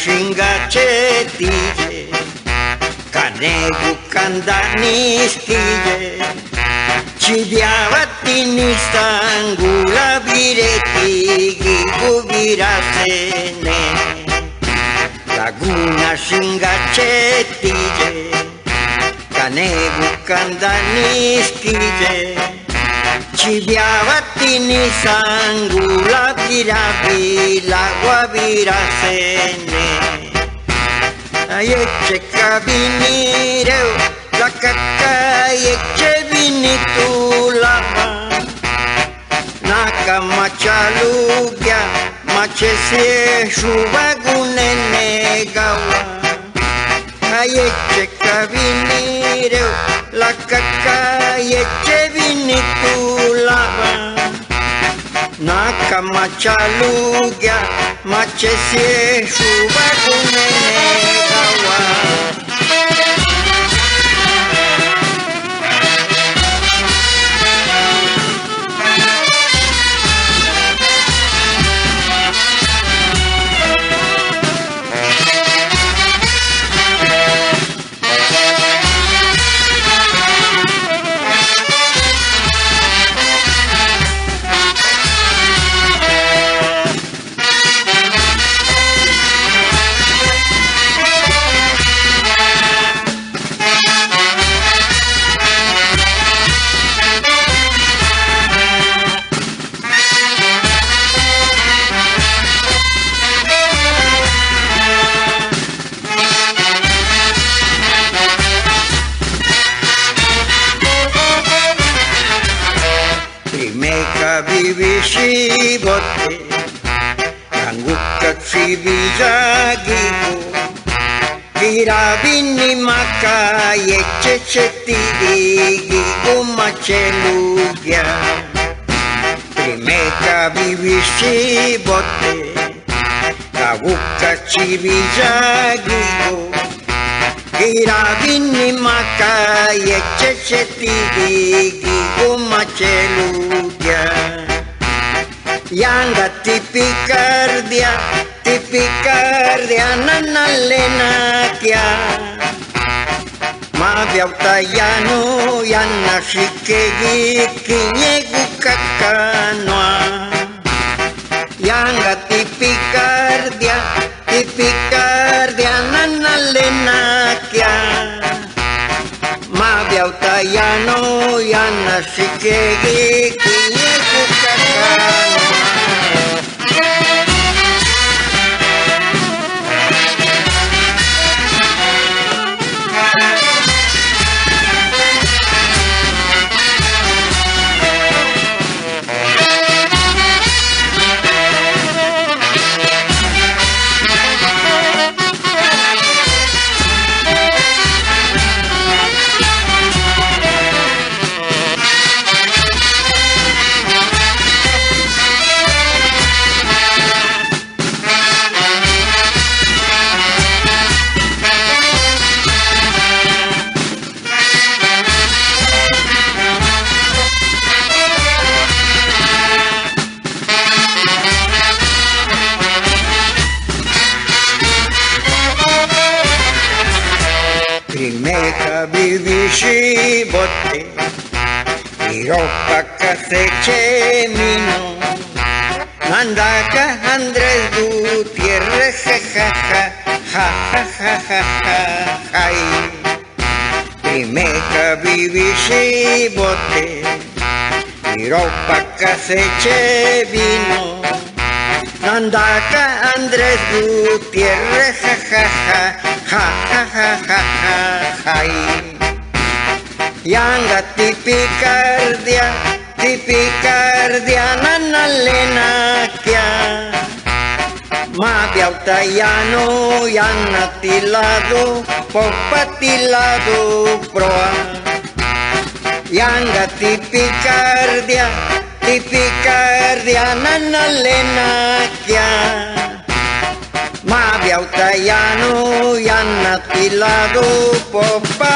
shinga chetije kanegu kandani stije Chidiavatini stangula vireti gigu virasene Laguna shinga chetije kanegu kandani stije Chidiavatini stangula viravi lagua virasene Ayeche kabinireu la kakayeche vinitu lama Naka machalugya machesie shubagunene gawa Ayeche kabinireu la kakayeche vinitu lama Naka machalugya machesie shubagunene gawa Meka vivishi bote Nanguka tsibijagigo Girabini maka yeche chetiri gigo machelugya Meka vivishi bote Nanguka tsibijagigo Girabini maka yeche chetiri gigo machelugya Yanga tipicardia nanalenakia Mabiautayano yana shikegi kinyegu kakanoa Yanga tipicardia nanalenakia Mabiautayano yana shikegi kinyegu kakanoa Meka vivishi bote Iropa kaseche mino Mandaka Andrés Gutiérrez ja Meka vivishi bote Iropa kaseche vino Mandaka Andrés Gutiérrez Yanga tipicardia nanalenakia Mabiautayano yana tilado popatilado proa Yanga tipicardia nanalenakia Mabiautayano yana tilado popa